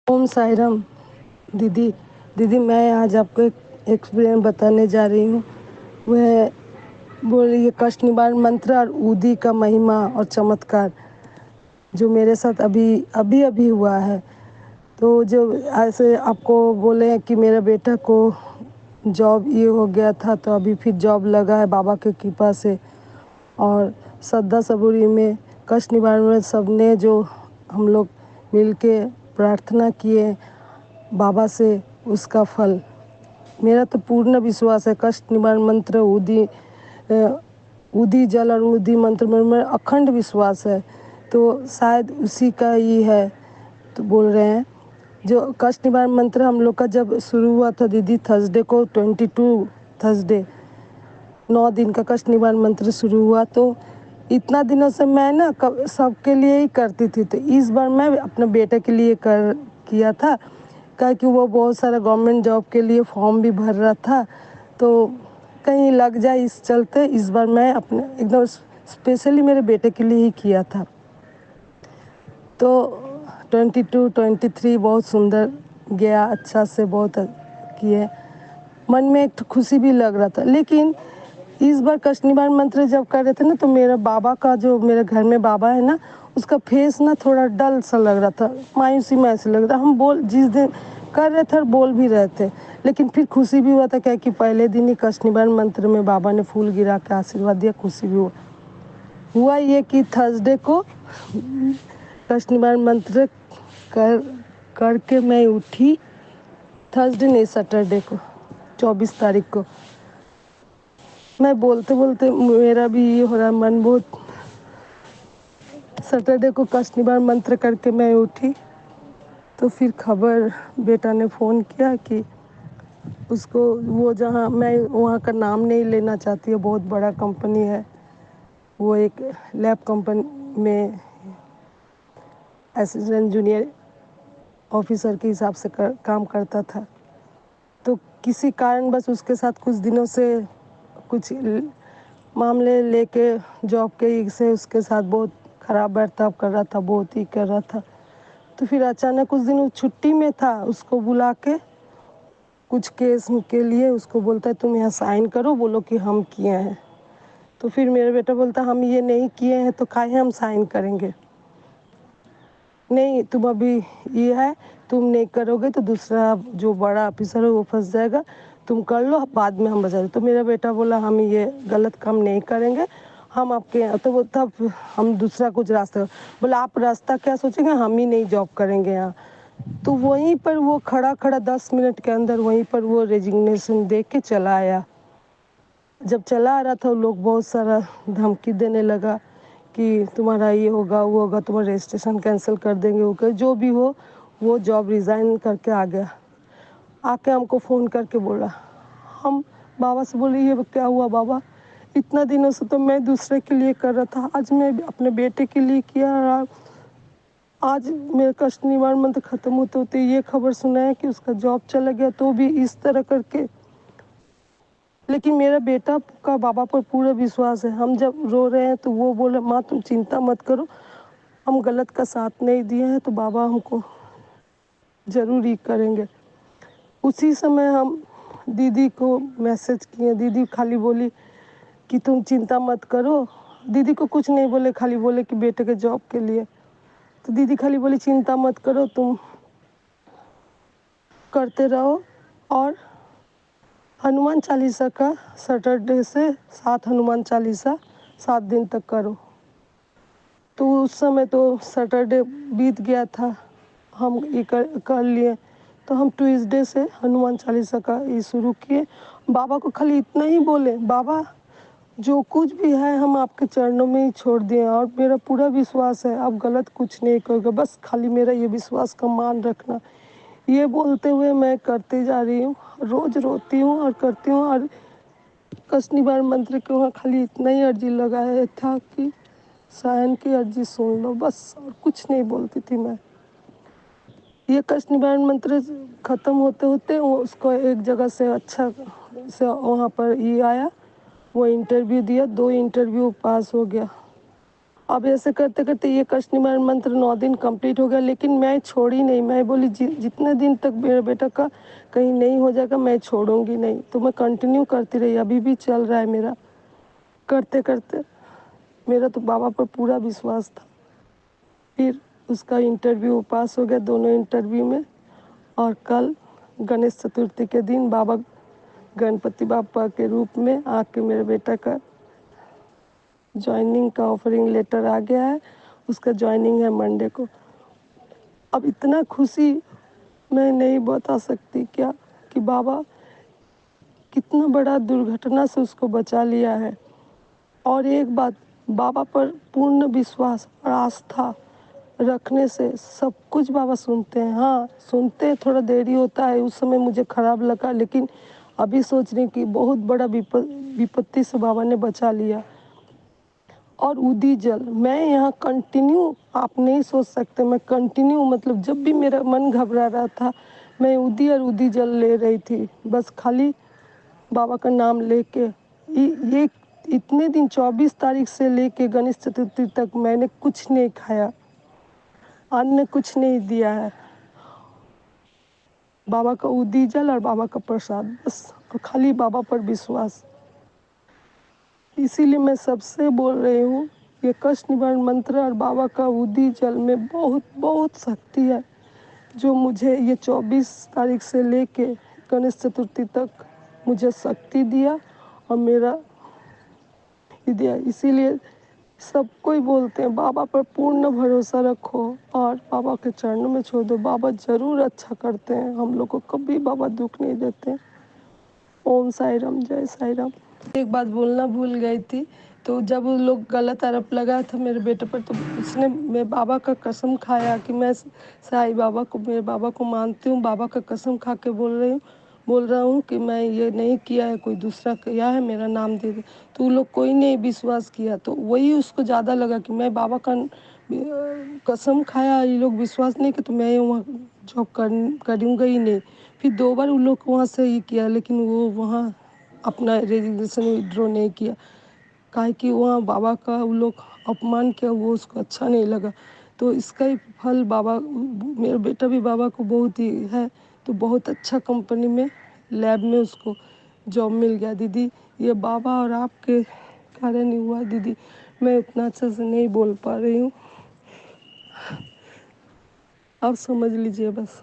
ओम साई राम। दीदी दीदी मैं आज आपको एक एक्सपीरियंस बताने जा रही हूँ। वह बोल रही है कष्ट निवारण मंत्र और ऊदी का महिमा और चमत्कार जो मेरे साथ अभी अभी अभी हुआ है। तो जो ऐसे आपको बोले हैं कि मेरे बेटा को जॉब ये हो गया था, तो अभी फिर जॉब लगा है बाबा की कृपा से। और श्रद्धा सबूरी में कष्ट निवारण में सबने जो हम लोग मिल के प्रार्थना किए बाबा से, उसका फल मेरा तो पूर्ण विश्वास है। कष्ट निवारण मंत्र ऊदी जल और ऊदी मंत्र में मेरा अखंड विश्वास है, तो शायद उसी का ही है। तो बोल रहे हैं जो कष्ट निवारण मंत्र हम लोग का जब शुरू हुआ था दीदी, थर्सडे को 22 थर्सडे 9 दिन का कष्ट निवारण मंत्र शुरू हुआ। तो इतना दिनों से मैं ना सबके लिए ही करती थी, तो इस बार मैं अपने बेटे के लिए किया था, क्या कि वो बहुत सारा गवर्नमेंट जॉब के लिए फॉर्म भी भर रहा था, तो कहीं लग जाए इस चलते इस बार मैं अपने एकदम स्पेशली मेरे बेटे के लिए ही किया था। तो 22 23 बहुत सुंदर गया, अच्छा से बहुत किए। मन में एक तो खुशी भी लग रहा था, लेकिन इस बार कष्ट निवारण मंत्र जब कर रहे थे ना, तो मेरा बाबा का जो मेरे घर में बाबा है ना, उसका फेस ना थोड़ा डल सा लग रहा था, मायूसी मायूसी लग रहा। हम बोल जिस दिन कर रहे थे और बोल भी रहे थे, लेकिन फिर खुशी भी हुआ था, क्या कि पहले दिन ही कष्ट निवारण मंत्र में बाबा ने फूल गिरा के आशीर्वाद दिया। खुशी भी हुआ ये कि थर्सडे को कष्ट निवारण मंत्र करके मैं उठी। थर्सडे नहीं, सैटरडे को 24 तारीख को मैं बोलते बोलते मेरा भी ये हो रहा मन बहुत। सैटरडे को कष्ट निवारण मंत्र करके मैं उठी, तो फिर खबर बेटा ने फ़ोन किया कि उसको वो जहाँ मैं वहाँ का नाम नहीं लेना चाहती है, बहुत बड़ा कंपनी है, वो एक लैब कंपनी में असिस्टेंट जूनियर ऑफिसर के हिसाब से काम करता था। तो किसी कारण बस उसके साथ कुछ दिनों से कुछ मामले लेके जॉब के से उसके साथ बहुत ख़राब बर्ताव कर रहा था, बहुत ही कर रहा था। तो फिर अचानक उस दिन वो छुट्टी में था, उसको बुला के कुछ केस के लिए उसको बोलता है तुम यहाँ साइन करो, बोलो कि हम किए हैं। तो फिर मेरा बेटा बोलता हम ये नहीं किए हैं तो काहे हम साइन करेंगे, नहीं तुम अभी ये है, तुम नहीं करोगे तो दूसरा जो बड़ा ऑफिसर है वो फंस जाएगा, तुम कर लो, बाद में हम बचा। तो मेरा बेटा बोला हम ये गलत काम नहीं करेंगे, हम आपके यहाँ। तो वो तब हम दूसरा कुछ रास्ता बोला, आप रास्ता क्या सोचेंगे, हम ही नहीं जॉब करेंगे यहाँ। तो वहीं पर वो खड़ा खड़ा 10 मिनट के अंदर वहीं पर वो रेजिग्नेशन दे के चला आया। जब चला आ रहा था लोग बहुत सारा धमकी देने लगा कि तुम्हारा ये होगा वो होगा, तुम्हारा रजिस्ट्रेशन कैंसिल कर देंगे, वो कर जो भी हो। वो जॉब रिज़ाइन करके आ गया, आके हमको फ़ोन करके बोला। हम बाबा से बोले ये क्या हुआ बाबा, इतना दिनों से तो मैं दूसरे के लिए कर रहा था, आज मैं अपने बेटे के लिए किया, और आज मेरा कष्ट निवारण मंत्र ख़त्म होते होते ये खबर सुनाया कि उसका जॉब चला गया, तो भी इस तरह करके। लेकिन मेरा बेटा का बाबा पर पूरा विश्वास है। हम जब रो रहे हैं तो वो बोले माँ तुम चिंता मत करो, हम गलत का साथ नहीं दिए हैं, तो बाबा हमको ज़रूर ही करेंगे। उसी समय हम दीदी को मैसेज किए, दीदी खाली बोली कि तुम चिंता मत करो। दीदी को कुछ नहीं बोले, खाली बोले कि बेटे के जॉब के लिए। तो दीदी खाली बोली चिंता मत करो, तुम करते रहो, और हनुमान चालीसा का सैटरडे से 7 हनुमान चालीसा 7 दिन तक करो। तो उस समय तो सैटरडे बीत गया था, हम ये कर लिए। तो हम ट्यूसडे से हनुमान चालीसा का ये शुरू किए। बाबा को खाली इतना ही बोले, बाबा जो कुछ भी है हम आपके चरणों में ही छोड़ दिए, और मेरा पूरा विश्वास है आप गलत कुछ नहीं करोगे, बस खाली मेरा ये विश्वास का मान रखना। ये बोलते हुए मैं करती जा रही हूँ, रोज़ रोती हूँ और करती हूँ। और कष्ट निवारण मंत्र के वहाँ खाली इतना ही अर्जी लगाया था कि सायन की अर्जी सुन लो, बस और कुछ नहीं बोलती थी मैं। ये कष्ट निवारण मंत्र ख़त्म होते होते वो उसको एक जगह से अच्छा से वहाँ पर ये आया, वो इंटरव्यू दिया, 2 इंटरव्यू पास हो गया। अब ऐसे करते करते ये कष्ट निवारण मंत्र 9 दिन कंप्लीट हो गया, लेकिन मैं छोड़ी नहीं। मैं बोली जितने दिन तक मेरे बेटा का कहीं नहीं हो जाएगा मैं छोड़ूंगी नहीं। तो मैं कंटिन्यू करती रही, अभी भी चल रहा है मेरा। करते करते मेरा तो बाबा पर पूरा विश्वास था। फिर उसका इंटरव्यू पास हो गया, दोनों इंटरव्यू में। और कल गणेश चतुर्थी के दिन बाबा गणपति बापा के रूप में आके मेरे बेटा का ज्वाइनिंग का ऑफरिंग लेटर आ गया है। उसका ज्वाइनिंग है मंडे को। अब इतना खुशी मैं नहीं बता सकती क्या, कि बाबा कितना बड़ा दुर्घटना से उसको बचा लिया है। और एक बात, बाबा पर पूर्ण विश्वास और आस्था रखने से सब कुछ बाबा सुनते हैं। हाँ, सुनते हैं, थोड़ा देरी होता है, उस समय मुझे खराब लगा, लेकिन अभी सोच रही कि बहुत बड़ा विपत्ति से बाबा ने बचा लिया। और उदी जल मैं यहाँ कंटिन्यू, आप नहीं सोच सकते, मैं कंटिन्यू मतलब जब भी मेरा मन घबरा रहा था मैं उदी और उदी जल ले रही थी, बस खाली बाबा का नाम लेके। ये इतने दिन 24 तारीख से लेके गणेश चतुर्थी तक मैंने कुछ नहीं खाया, अन्न कुछ नहीं दिया है। बाबा का उदी जल और बाबा का प्रसाद, बस, और खाली बाबा पर विश्वास। इसीलिए मैं सबसे बोल रही हूँ, ये कष्ट निवारण मंत्र और बाबा का उदी जल में बहुत बहुत शक्ति है, जो मुझे ये 24 तारीख से लेके गणेश चतुर्थी तक मुझे शक्ति दिया और मेरा दिया। इसीलिए सबको ही बोलते हैं बाबा पर पूर्ण भरोसा रखो और बाबा के चरणों में छोड़ दो। बाबा ज़रूर अच्छा करते हैं, हम लोग को कभी बाबा दुख नहीं देते। ओम साई राम, जय साई राम। एक बात बोलना भूल गई थी, तो जब वो लोग गलत आरोप लगाया था मेरे बेटे पर, तो उसने मैं बाबा का कसम खाया कि मैं साई बाबा को, मेरे बाबा को मानती हूँ। बाबा का कसम खा के बोल रहा हूँ कि मैं ये नहीं किया है, कोई दूसरा किया है, मेरा नाम दे दे। तो वो लोग कोई नहीं विश्वास किया, तो वही उसको ज़्यादा लगा कि मैं बाबा का कसम खाया, ये लोग विश्वास नहीं किया, तो मैं वहाँ जॉब करूँगा ही नहीं। फिर 2 बार उन लोग वहाँ से ये किया, लेकिन वो वहाँ अपना रेजिग्नेशन विड्रॉ नहीं किया, काहे कि वहाँ बाबा का वो लोग अपमान किया, वो उसको अच्छा नहीं लगा। तो इसका ही फल बाबा, मेरा बेटा भी बाबा को बहुत ही है, तो बहुत अच्छा कंपनी में लैब में उसको जॉब मिल गया। दीदी, ये बाबा और आपके कारण ही हुआ दीदी, मैं उतना अच्छे से नहीं बोल पा रही हूँ, आप समझ लीजिए बस।